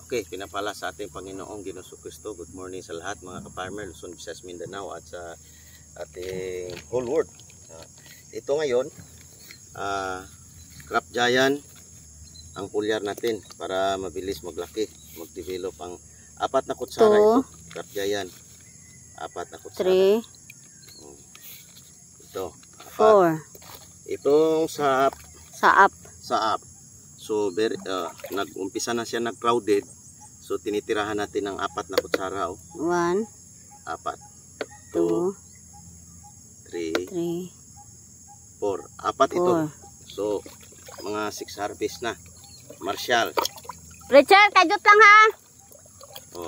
Okay, pinapala sa ating Panginoong Ginoong Kristo. Good morning sa lahat mga ka-farmer, Luzon, Visayas, Mindanao at sa ating whole world. Ito ngayon, crop giant ang pulyar natin para mabilis maglaki, mag-develop ang 4 na kutsara ito. Crop giant, 4 na kutsara. 3, ito, 4. Itong saap. So, nag-umpisa na siya nag-crowded. So, tinitirahan natin ng 4 na kutsara. 1, 4, 2, 3, 4. 3, 4 ito. So, mga 6 harvest na. Marshall. Richard, kajut lang ha.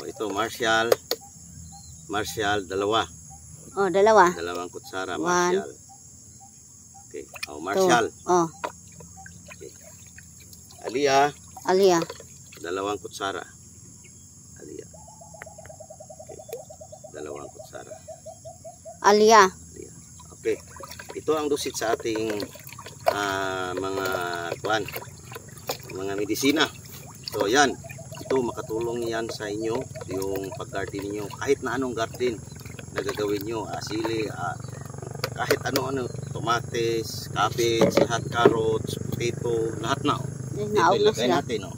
Ito Marshall. Marshall, 2. 2. 2 kutsara, Marshall. Okay. Marshall. 2. Okay. Alia. 2 kutsara. Alia. Okay. 2 kutsara. Alia. Okay. Ito ang dusit sa ating mga medisina. So yan, ito makatulong yan sa inyo yung pag-garden niyo, kahit na anong garden na gagawin niyo, sili, kahit ano, tomates, cabbage, lahat, carrots, potato, lahat na. Ito ilagay natin.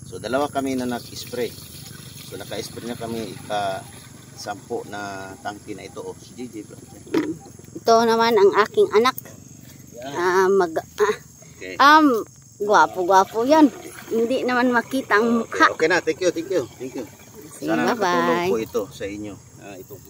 So 2 kami na nag-spray. So naka-spray na kami ika-10 na tangke na ito. Si JJ. Ito naman ang aking anak. Okay. Gwapo yan. Hindi naman makita ang mukha. Okay na, thank you. Sige, Sana nakatulong bye-bye. po ito sa inyo. Itong